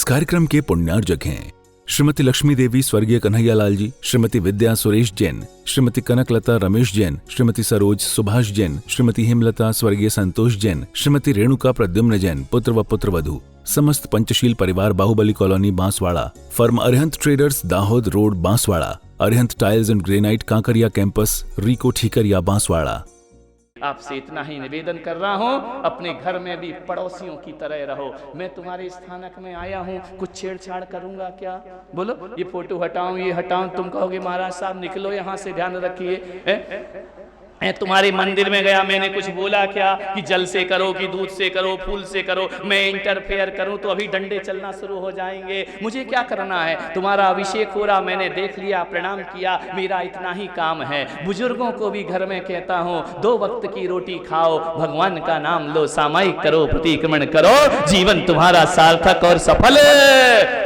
इस कार्यक्रम के पुण्यार्जक हैं श्रीमती लक्ष्मी देवी स्वर्गीय कन्हैयालाल जी, श्रीमती विद्या सुरेश जैन, श्रीमती कनकलता रमेश जैन, श्रीमती सरोज सुभाष जैन, श्रीमती हेमलता स्वर्गीय संतोष जैन, श्रीमती रेणुका प्रद्युम्न जैन, पुत्र व पुत्रवधू, समस्त पंचशील परिवार, Bahubali colony Banswara, firm Arihant traders, Dahod road Banswara, Arihant tiles and granite, Kankaria campus, RIICO Thikariya Banswara. आपसे इतना ही निवेदन कर रहा हूँ, अपने घर में भी पड़ोसियों की तरह रहो। मैं तुम्हारे स्थानक में आया हूँ, कुछ छेड़छाड़ करूंगा क्या? बोलो, ये फोटो हटाऊं, ये हटाऊं, तुम कहोगे महाराज साहब निकलो यहाँ से, ध्यान रखिए। तुम्हारे मंदिर में गया, मैंने कुछ बोला क्या कि जल से करो, कि दूध से करो, फूल से करो? मैं इंटरफेयर करूं तो अभी डंडे चलना शुरू हो जाएंगे। मुझे क्या करना है? तुम्हारा अभिषेक हो रहा, मैंने देख लिया, प्रणाम किया, मेरा इतना ही काम है। बुजुर्गों को भी घर में कहता हूं, 2 वक्त की रोटी खाओ, भगवान का नाम लो, सामायिक करो, प्रतिक्रमण करो, जीवन तुम्हारा सार्थक और सफल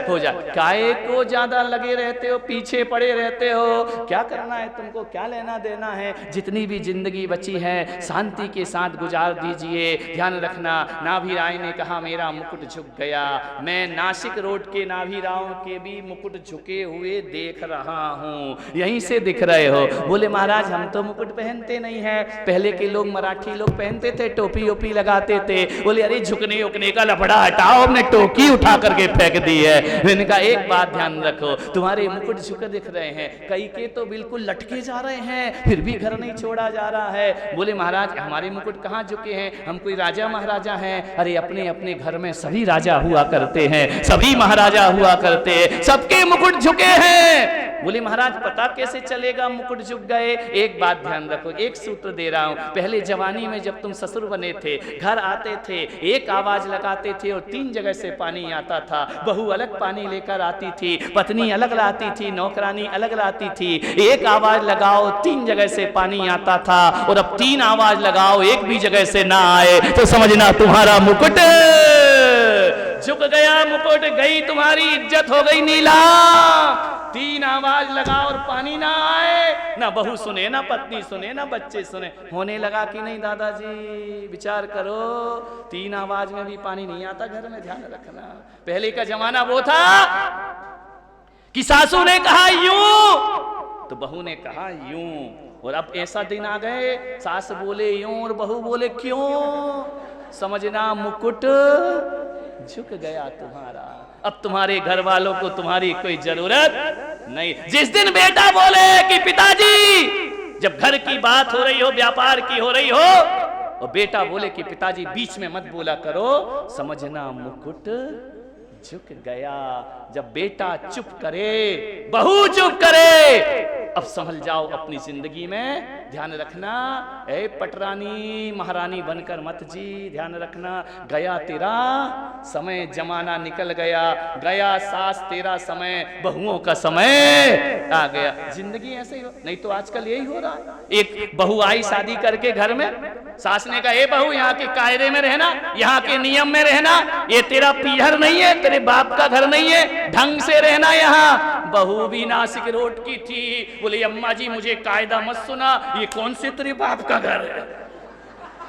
हो जाए। काहे को ज्यादा लगे रहते हो, पीछे पड़े रहते हो? क्या करना है तुमको? क्या लेना देना है? जितनी भी जिंदगी बची है शांति के साथ गुजार दीजिए। ध्यान रखना, नाभि राय ने कहा मेरा मुकुट झुक गया। मैं नासिक रोड के नाभि रायों के भी मुकुट झुके हुए देख रहा हूं। यहीं से दिख रहे हो। बोले महाराज हम तो मुकुट पहनते नहीं है, पहले के लोग मराठी लोग पहनते थे, टोपी ओपी लगाते थे। बोले अरे झुकने उकने का लफड़ा हटाओ, हमने टोपी उठा करके फेंक दी है। मैंने कहा एक बात ध्यान रखो, तुम्हारे मुकुट झुके दिख रहे हैं, कई के तो बिल्कुल लटके जा रहे हैं, फिर भी घर नहीं छोड़ा जा रहा है। बोले महाराज हमारे मुकुट कहाँ झुके हैं? हम कोई राजा महाराजा हैं? अरे अपने अपने घर में सभी राजा हुआ करते हैं, सभी महाराजा हुआ करते हैं, सबके मुकुट झुके हैं। बोले महाराज पता कैसे चलेगा मुकुट झुक गए? एक बात ध्यान रखो, एक सूत्र दे रहा हूं। पहले जवानी में जब तुम ससुर बने थे, घर आते थे, एक आवाज लगाते थे और 3 जगह से पानी आता था। बहू अलग पानी लेकर आती थी, पत्नी अलग लाती थी, नौकरानी अलग लाती थी। एक आवाज लगाओ 3 जगह से पानी आता था, और अब 3 आवाज लगाओ एक भी जगह से ना आए तो समझना तुम्हारा मुकुट झुक गया, मुकुट गई तुम्हारी इज्जत, हो गई नीला। 3 आवाज लगाओ और पानी ना आए, ना बहू सुने, ना पत्नी सुने, ना बच्चे सुने। होने लगा कि नहीं दादाजी? विचार करो, 3 आवाज में भी पानी नहीं आता घर में, ध्यान रखना। पहले का जमाना वो था कि सासू ने कहा यूं तो बहू ने कहा यूं, और अब ऐसा दिन आ गए सास बोले यूं और बहू बोले क्यों। समझना मुकुट झुक गया तुम्हारा। अब तुम्हारे घर वालों को तुम्हारी कोई जरूरत नहीं। जिस दिन बेटा बोले कि पिताजी, जब घर की बात हो रही हो, व्यापार की हो रही हो, और बेटा बोले कि पिताजी बीच में मत बोला करो, समझना मुकुट झुक गया। जब बेटा चुप करे, बहू चुप करे, अब समझ जाओ अपनी जिंदगी में। ध्यान रखना, ए पटरानी महारानी बनकर मत जी, ध्यान रखना। गया तेरा समय, जमाना निकल गया, गया सास तेरा समय, बहुओं का समय आ गया। जिंदगी ऐसे ही हो, नहीं तो आजकल यही हो रहा। एक बहू आई शादी करके घर में, सास ने कहा ए बहू यहाँ के कायदे में रहना, यहाँ के नियम में रहना, ये तेरा पीहर नहीं है, तेरे बाप का घर नहीं है, ढंग से रहना यहाँ। बहू भी नासिक रोड की थी, बोले अम्मा जी मुझे कायदा मत सुना, ये कौन से तेरे बाप का घर है?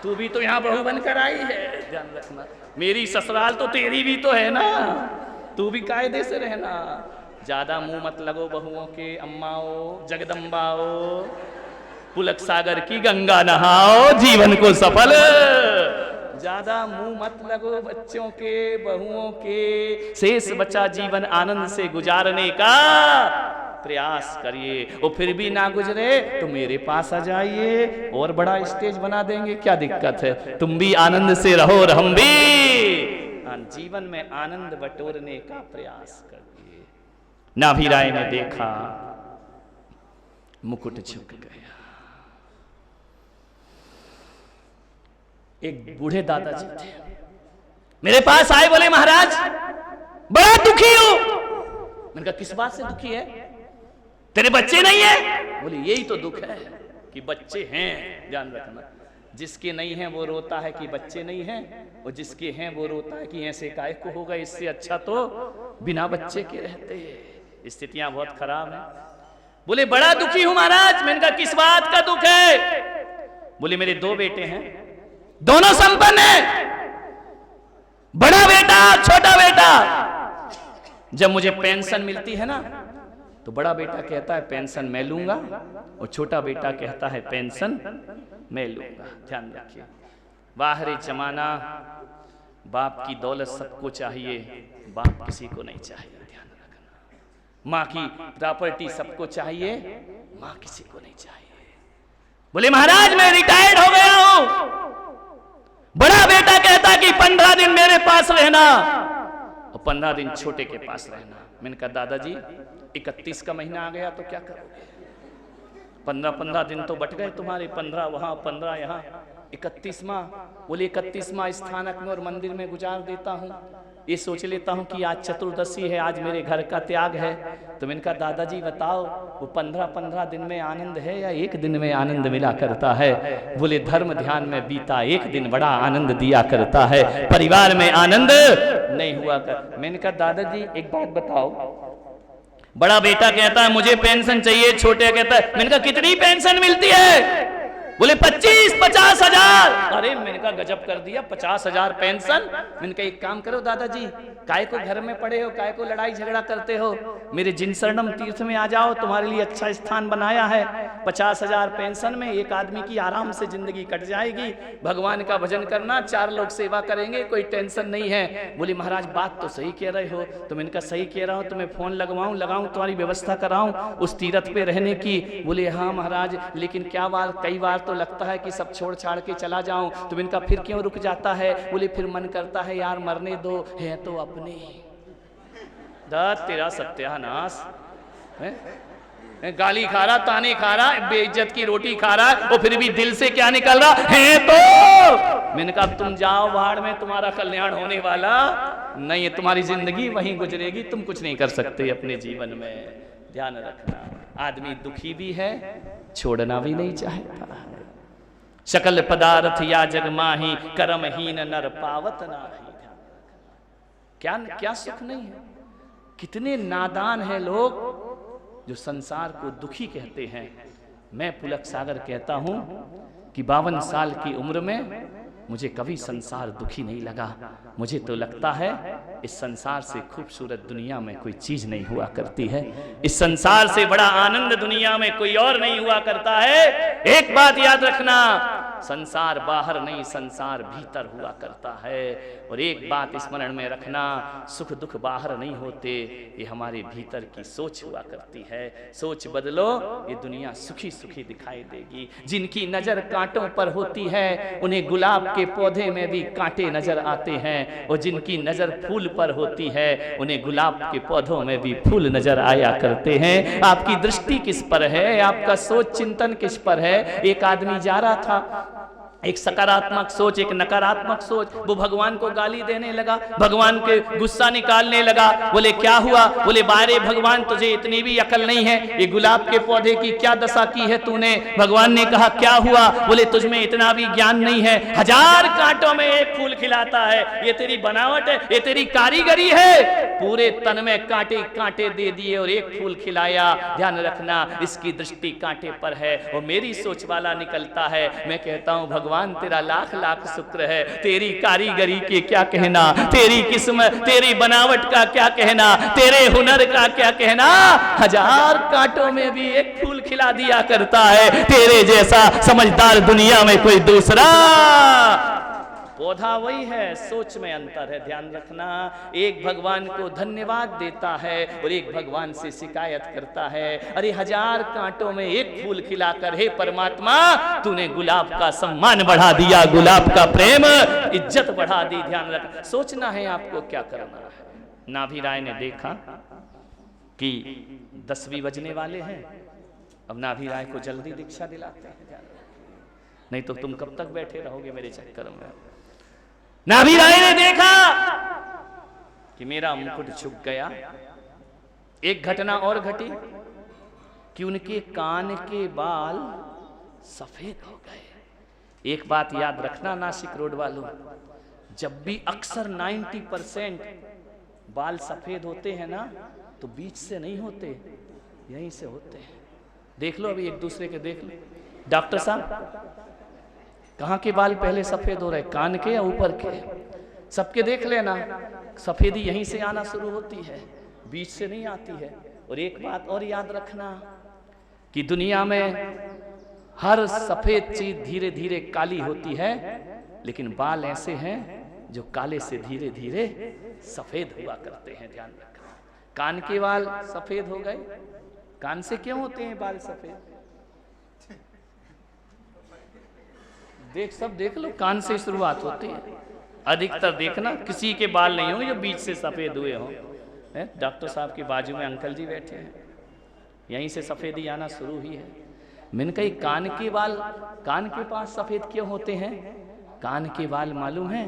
तू भी तो यहाँ बहू बनकर आई है, ध्यान रखना। मेरी ससुराल तो तेरी भी तो है ना, तू भी कायदे से रहना। ज्यादा मुंह मत लगो बहुओं के, अम्माओ, जगदम्बाओ, पुलक सागर की गंगा नहाओ, जीवन को सफल। ज्यादा मुंह मत लगो बच्चों के, बहुओं के। शेष बचा जीवन आनंद से गुजारने का प्रयास करिए, और फिर भी ना गुजरे तो मेरे पास आ जाइए, और बड़ा स्टेज बना देंगे, क्या दिक्कत है? तुम भी आनंद से रहो और हम भी जीवन में आनंद बटोरने का प्रयास करिए। नाभि राय ने देखा मुकुट झुक गया। एक बूढ़े दादाजी थे, मेरे पास आए, बोले महाराज बड़ा दुखी हूं। मैंने कहा किस बात से दुखी है? तेरे बच्चे नहीं है? बोले यही तो दुख है कि बच्चे हैं। ध्यान रखना, जिसके नहीं है वो रोता है कि बच्चे नहीं हैं, और जिसके हैं वो रोता है कि ऐसे काय को होगा, इससे अच्छा तो बिना बच्चे के रहते। स्थितियां बहुत खराब हैं। बोले बड़ा दुखी हूं महाराज। मैंने कहा किस बात का दुख है? बोले मेरे 2 बेटे हैं, दोनों संपन्न है, बड़ा बेटा छोटा बेटा। जब मुझे पेंशन मिलती है ना तो बड़ा बेटा कहता है पेंशन मैं लूंगा और छोटा बेटा कहता है पेंशन मैं लूंगा। ध्यान रखिए, बाहरी जमाना, बाप की दौलत सबको चाहिए, बाप किसी को नहीं चाहिए। ध्यान रखना, माँ की प्रॉपर्टी सबको चाहिए, माँ किसी को नहीं चाहिए। बोले महाराज मैं रिटायर्ड हो गया हूं। बड़ा बेटा कहता कि 15 दिन मेरे पास रहना और 15 दिन छोटे के पास रहना। मैंने कहा दादाजी 31 का महीना आ गया तो क्या करोगे? 15 दिन तो बट गए तुम्हारे, 15 वहां 15 यहाँ, 31वां। बोले 31वां स्थानक में और मंदिर में गुजार देता हूँ। ये सोच लेता हूँ कि आज चतुर्दशी है, आज मेरे घर का त्याग है। तो मैंने कहा दादाजी बताओ वो 15 दिन में आनंद है या एक दिन में आनंद मिला करता है? बोले धर्म ध्यान में बीता एक दिन बड़ा आनंद दिया करता है, परिवार में आनंद नहीं हुआ कर। मैंने कहा दादाजी एक बात बताओ, बड़ा बेटा कहता है मुझे पेंशन चाहिए, छोटे कहता है, मैंने कहा कितनी पेंशन मिलती है? बोले 25-50 हजार। अरे मैंने कहा गजब कर दिया, 50 हजार पेंशन। मैंने कहा एक काम करो दादाजी, काय को घर में पड़े हो, काय को लड़ाई झगड़ा करते हो, मेरे जिन शरणम तीर्थ में आ जाओ, तुम्हारे लिए अच्छा स्थान बनाया है। 50 हजार पेंशन में एक आदमी की आराम से जिंदगी कट जाएगी। भगवान का भजन करना, 4 लोग सेवा करेंगे, कोई टेंशन नहीं है। बोले महाराज बात तो सही कह रहे हो। तो मैंने कहा सही कह रहा हूँ, तुम्हें फोन लगाऊं तुम्हारी व्यवस्था कराऊं उस तीर्थ पे रहने की। बोले हाँ महाराज, लेकिन क्या बात, कई बार तो लगता है कि सब छोड़ छाड़ के चला जाऊं। तो इनका फिर क्यों रुक जाता है? बोले फिर मन करता है यार मरने दो, है तो अपने। तेरा सत्यानाश है? गाली खा रहा, ताने खा रहा, बेइज्जत की रोटी खा रहा और फिर भी दिल से क्या निकल रहा है? तो मैंने कहा तुम जाओ बाहर में, तुम्हारा कल्याण होने वाला नहीं है, तुम्हारी जिंदगी वहीं गुजरेगी, तुम कुछ नहीं कर सकते अपने जीवन में। ध्यान रखना, आदमी दुखी भी है, छोड़ना भी नहीं चाहता। सकल पदार्थ या जग माही, कर्महीन नर पावत नाही। क्या क्या सुख नहीं है? कितने नादान हैं लोग जो संसार को दुखी कहते हैं। मैं पुलक सागर कहता हूं कि 52 साल की उम्र में मुझे कभी संसार दुखी नहीं लगा। मुझे तो लगता है इस संसार से खूबसूरत दुनिया में कोई चीज नहीं हुआ करती है, इस संसार से बड़ा आनंद दुनिया में कोई और नहीं हुआ करता है। एक बात याद रखना, संसार बाहर नहीं, संसार भीतर हुआ करता है। और एक बात स्मरण में रखना, सुख दुख बाहर नहीं होते, ये हमारे भीतर की सोच हुआ करती है। सोच बदलो, ये दुनिया सुखी सुखी दिखाई देगी। जिनकी नजर कांटों पर होती है उन्हें गुलाब के पौधे में भी कांटे नजर आते हैं, और जिनकी नजर फूल पर होती है उन्हें गुलाब के पौधों में भी फूल नजर आया करते हैं। आपकी दृष्टि किस पर है? आपका सोच चिंतन किस पर है? एक आदमी जा रहा था, एक सकारात्मक सोच, एक नकारात्मक सोच। वो भगवान को गाली देने लगा, भगवान के गुस्सा निकालने लगा। बोले क्या हुआ? बोले बारे भगवान तुझे इतनी भी अकल नहीं है, ये गुलाब के पौधे की क्या दशा की है तूने? भगवान ने कहा क्या हुआ? बोले तुझ में इतना भी ज्ञान नहीं है, 1000 कांटों में एक फूल खिलाता है, ये तेरी बनावट है, ये तेरी कारीगरी है। पूरे तन में कांटे कांटे दे दिए और एक फूल खिलाया। ध्यान रखना, इसकी दृष्टि कांटे पर है और मेरी सोच वाला निकलता है। मैं कहता हूं भगवान तेरा लाख लाख शुक्र है, तेरी कारीगरी के क्या कहना, तेरी किस्मत, तेरी बनावट का क्या कहना, तेरे हुनर का क्या कहना। 1000 कांटों में भी एक फूल खिला दिया करता है, तेरे जैसा समझदार दुनिया में कोई दूसरा पौधा वही है। सोच में अंतर है, ध्यान रखना। एक भगवान को धन्यवाद देता है और एक भगवान से शिकायत करता है, अरे 1000 कांटों में एक फूल खिलाकर हे परमात्मा तूने गुलाब का सम्मान बढ़ा दिया, गुलाब का प्रेम इज्जत बढ़ा दी। ध्यान रख, सोचना है आपको क्या करना है। नाभि राय ने देखा कि 10वीं बजने वाले हैं, अब नाभि राय को जल्दी दीक्षा दिलाते हैं, नहीं तो तुम कब तक बैठे रहोगे मेरे चक्कर में। नाभि राय ने देखा कि मेरा मुकुट झुक गया। एक घटना और घटी कि उनके कान के बाल सफेद हो गए। एक बात याद रखना नासिक रोड वालों, जब भी अक्सर 90% बाल सफेद होते हैं ना तो बीच से नहीं होते, यहीं से होते हैं। देख लो, अभी एक दूसरे के देख लो। डॉक्टर साहब कहाँ के बाल पहले सफेद हो रहे, कान के या ऊपर के? सबके देख लेना, सफेदी यहीं से आना शुरू होती है। बीच से नहीं आती है। और एक बात और याद रखना कि दुनिया में हर सफेद चीज धीरे धीरे काली होती है, लेकिन बाल ऐसे हैं जो काले से धीरे धीरे सफेद हुआ करते हैं, ध्यान रखना। कान के बाल सफेद हो गए, कान से क्यों होते हैं बाल सफेद? देख लो, कान से शुरुआत होती है। अधिकतर देखना किसी के बाल नहीं होंगे जो बीच से सफेद हुए हों। डॉक्टर साहब के बाजू में अंकल जी बैठे हैं, यहीं से सफेदी आना शुरू हुई है। मैंने कही कान के बाल कान के पास सफेद क्यों होते हैं? कान के बाल मालूम है,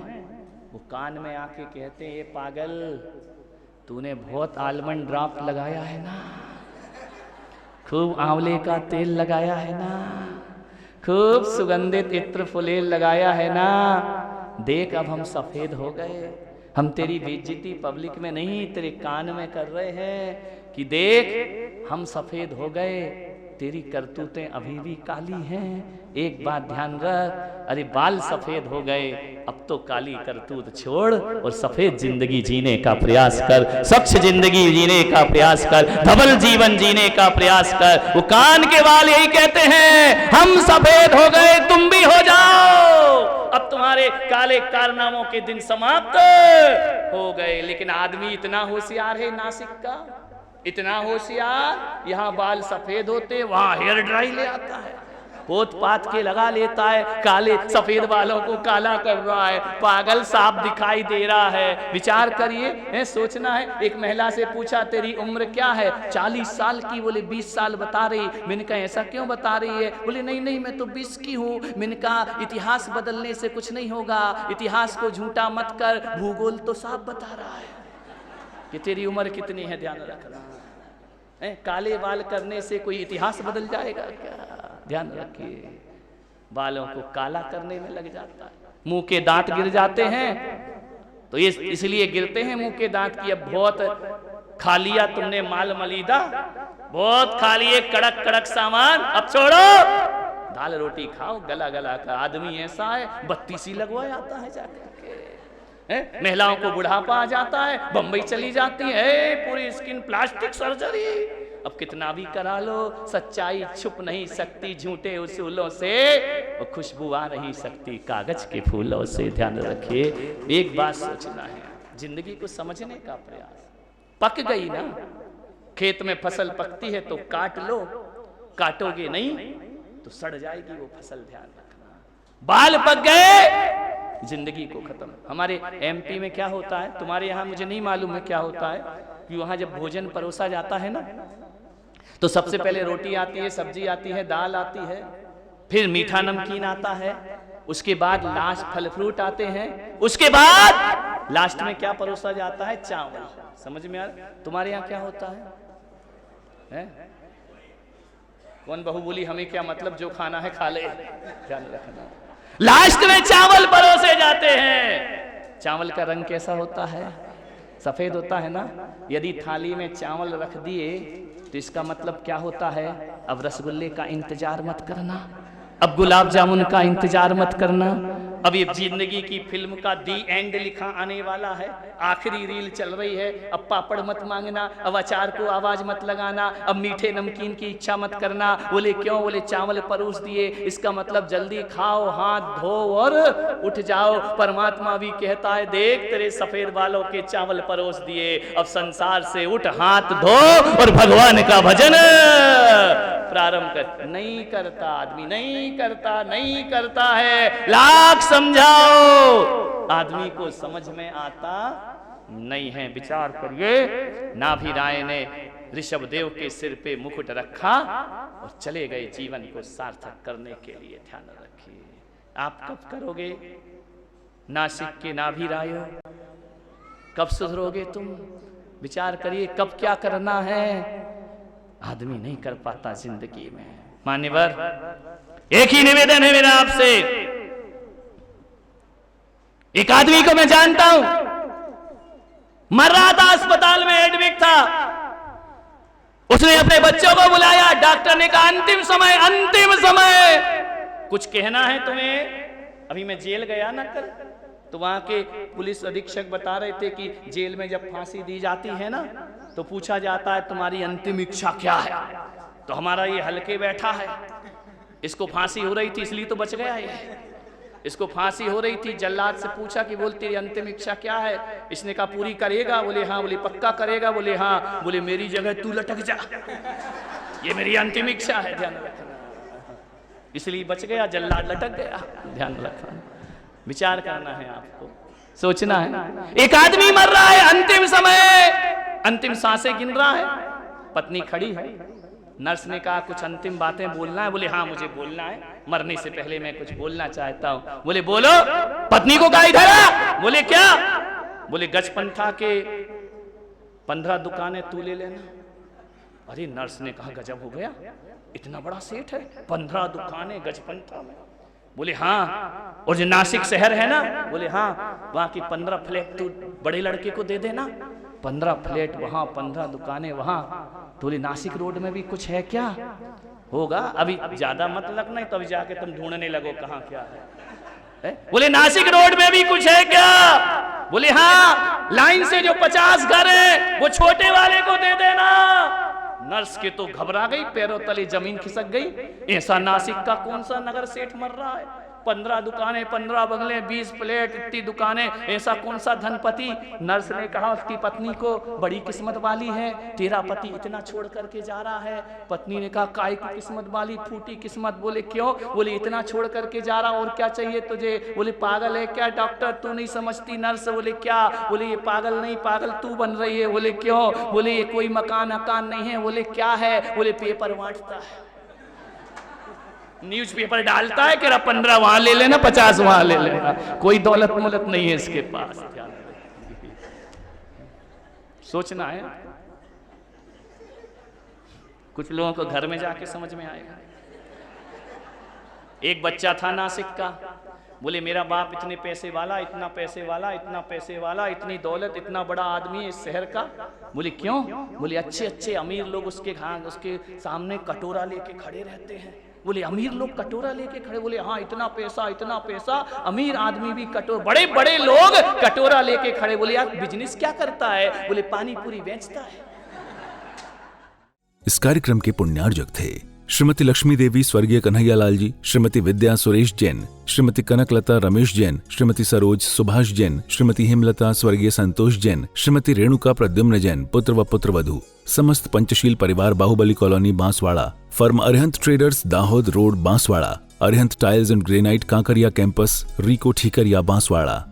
वो कान में आके कहते हैं, ये पागल तूने बहुत आलमंड ड्रॉप लगाया है ना, खूब आंवले का तेल लगाया है ना, खूब सुगंधित इत्र फुलेल लगाया है ना, देख अब हम सफेद हो गए। हम तेरी बेइज्जती पब्लिक में नहीं, तेरे कान में कर रहे हैं कि देख हम सफेद हो गए, तेरी करतूतें अभी भी काली हैं। एक बात ध्यान रख, अरे बाल सफेद हो गए, अब तो काली करतूत छोड़ और सफेद जिंदगी जीने का प्रयास कर, स्वच्छ जिंदगी जीने का प्रयास कर, धवल जीवन जीने का प्रयास कर। वो कान के बाल यही कहते हैं, हम सफेद हो गए, तुम भी हो जाओ, अब तुम्हारे काले कारनामों के दिन समाप्त हो गए। लेकिन आदमी इतना होशियार है, नासिक का इतना होशियार, यहाँ बाल सफेद होते वहां हेयर ड्राई ले आता है, पोत पात के लगा लेता है, काले सफेद बालों को काला कर रहा है, पागल साफ दिखाई दे रहा है। विचार करिए, सोचना है। एक महिला से पूछा तेरी उम्र क्या है? 40 साल की। बोले 20 साल बता रही। मैंने कहा ऐसा क्यों बता रही है? बोले नहीं मैं तो 20 की हूँ। मैंने कहा इतिहास बदलने से कुछ नहीं होगा, इतिहास को झूठा मत कर, भूगोल तो साफ बता रहा है कि तेरी उम्र कितनी है, ध्यान रखना। काले बाल करने से कोई इतिहास बदल जाएगा क्या? ध्यान रखिए, बालों को काला करने में लग जाता है। मुंह के दांत गिर जाते हैं तो ये इसलिए गिरते हैं मुंह के दांत की, अब बहुत खा लिया तुमने माल मलीदा, बहुत खा लिए कड़क कड़क सामान, अब छोड़ो, दाल रोटी खाओ। गला गला का आदमी ऐसा है, 32 ही लगवा आता है जाकर के। महिलाओं को बुढ़ापा आ जाता है, बंबई चली जाती है, पूरी स्किन प्लास्टिक सर्जरी। अब कितना भी करा लो, सच्चाई छुप नहीं सकती झूठे उसूलों से, और खुशबू आ नहीं सकती कागज के फूलों से। ध्यान रखिए, एक बात सोचना है, जिंदगी को समझने का प्रयास। पक गई ना, खेत में फसल पकती है तो काट लो, काटोगे नहीं तो सड़ जाएगी वो फसल, ध्यान रखना। बाल पक गए, जिंदगी को खत्म। हमारे एमपी में क्या होता है, तुम्हारे यहाँ मुझे नहीं मालूम है क्या होता है, कि वहां जब भोजन परोसा जाता है ना, तो सबसे पहले रोटी आती है, सब्जी आती है, दाल आती है, फिर मीठा नमकीन आता है, उसके बाद लास्ट फल फ्रूट आते हैं, उसके बाद लास्ट में क्या परोसा जाता है? चावल। समझ में आ रहा? तुम्हारे यहाँ क्या होता है? कौन बहू बोली हमें क्या मतलब, जो खाना है खा ले, ध्यान रखना। लास्ट में चावल परोसे जाते हैं। चावल का रंग कैसा होता है? सफेद होता है ना। यदि थाली में चावल रख दिए तो इसका मतलब क्या होता है? अब रसगुल्ले का इंतजार मत करना, अब गुलाब जामुन का इंतजार मत करना, अब ये जिंदगी की फिल्म का दी एंड लिखा आने वाला है, आखिरी रील चल रही है। अब पापड़ मत मांगना, अब अचार को आवाज मत लगाना, अब मीठे नमकीन की इच्छा मत करना। बोले क्यों? बोले चावल परोस दिए, इसका मतलब जल्दी खाओ, हाथ धो और उठ जाओ। परमात्मा भी कहता है देख तेरे सफेद बालों के चावल परोस दिए, अब संसार से उठ, हाथ धो और भगवान का भजन प्रारंभ कर। नहीं करता आदमी, नहीं करता है। लाख समझाओ, आदमी को समझ में आता नहीं है। विचार करिए, नाभिराय ने ऋषभ देव के सिर पे मुकुट रखा और चले गए जीवन को सार्थक करने के लिए। ध्यान रखिए, आप कब करोगे? नासिक के नाभिरायो, कब सुधरोगे तुम? विचार करिए, कब क्या करना है? आदमी नहीं कर पाता जिंदगी में। मान्यवर, एक ही निवेदन है मेरा आपसे। एक आदमी को मैं जानता हूं, मर रहा था, अस्पताल में एडमिट था। उसने अपने बच्चों को बुलाया, डॉक्टर ने कहा अंतिम समय कुछ कहना है तुम्हें? अभी मैं जेल गया ना कल, तो वहाँ के पुलिस अधीक्षक बता रहे थे कि जेल में जब फांसी दी जाती है ना, तो पूछा जाता है तुम्हारी अंतिम इच्छा क्या है। तो हमारा ये हल्के बैठा है, इसको फांसी हो रही थी इसलिए तो बच गया ये। इसको फांसी हो रही थी, जल्लाद से पूछा कि बोल तेरी अंतिम इच्छा क्या है। इसने कहा पूरी करेगा। बोले हाँ। बोले पक्का करेगा। बोले हाँ। बोले मेरी जगह तू लटक जा, ये मेरी अंतिम इच्छा है। ध्यान रखना, इसलिए बच गया, जल्लाद लटक गया। ध्यान रखना, विचार करना है आपको, सोचना है। एक आदमी मर रहा है, अंतिम समय, अंतिम सांसें गिन रहा है। पत्नी खड़ी है, नर्स ने कहा कुछ अंतिम बातें बोलना है। बोले हाँ मुझे बोलना है, मरने से पहले मैं कुछ बोलना चाहता हूं। बोले बोलो। पत्नी को कहा इधर आ। बोले क्या। बोले गजपंथा के 15 दुकानें तू ले लेना। अरे नर्स ने कहा गजब हो गया, इतना बड़ा सेठ है, 15 दुकानें गजपंथा में। बोले हाँ। और जो नासिक शहर है ना, बोले हाँ, वहां की 15 फ्लैट तू बड़े लड़के को दे देना। 15 फ्लैट वहां, 15 दुकानें वहां। तो बोले नासिक रोड में भी कुछ है क्या। होगा, अभी ज्यादा मत लगना, तब जाके तुम ढूंढने लगो कहाँ क्या है। बोले नासिक रोड में भी कुछ है क्या। बोले हाँ, लाइन से जो 50 घर है वो छोटे वाले को दे देना। नर्स के तो घबरा गई, पैरों तले जमीन खिसक गई। ऐसा नासिक का कौन सा नगर सेठ मर रहा है, 15 दुकानें, 15 बंगले, 20 फ्लैट, इतनी दुकानें, ऐसा कौन सा धनपति। नर्स ने कहा उसकी पत्नी को बड़ी किस्मत वाली है, तेरा पति इतना छोड़ करके जा रहा है। पत्नी ने कहा काय की किस्मत वाली, फूटी किस्मत। बोले क्यों। बोले इतना छोड़ करके जा रहा, और क्या चाहिए तुझे। बोले पागल है क्या डॉक्टर, तू नहीं समझती। नर्स बोले क्या। बोले ये पागल नहीं, पागल तू बन रही है। बोले क्यों। बोले ये कोई मकान अकान नहीं है। बोले क्या है। बोले पेपर बांटता है, न्यूज पेपर डालता है, कह रहा 15 वहां ले लेना, 50 वहां ले लेना। कोई दौलत मोलत नहीं है इसके पास। सोचना है, कुछ लोगों को घर में जाके समझ में आएगा। एक बच्चा था नासिक का, बोले मेरा बाप इतने पैसे वाला, इतना पैसे वाला, इतना पैसे वाला, इतनी दौलत, इतना बड़ा आदमी है इस शहर का। बोले क्यों। बोले अच्छे अच्छे अमीर लोग उसके सामने कटोरा लेके खड़े रहते हैं। बोले अमीर लोग कटोरा लेके खड़े। बोले हाँ, इतना पैसा, इतना पैसा, अमीर आदमी भी कटोरा, बड़े बड़े लोग कटोरा लेके खड़े। बोले यार बिजनेस क्या करता है। बोले पानी पूरी बेचता है। इस कार्यक्रम के पुण्यार्जक थे श्रीमती लक्ष्मी देवी स्वर्गीय कन्हैयालाल जी, श्रीमती विद्या सुरेश जैन, श्रीमती कनकलता रमेश जैन, श्रीमती सरोज सुभाष जैन, श्रीमती हेमलता स्वर्गीय संतोष जैन, श्रीमती रेणुका प्रद्युम्न जैन, पुत्र व पुत्रवधू, समस्त पंचशील परिवार, Bahubali colony Banswara, firm Arihant traders, Dahod road Banswara, Arihant tiles and granite, Kankaria campus, RIICO Thikariya Banswara.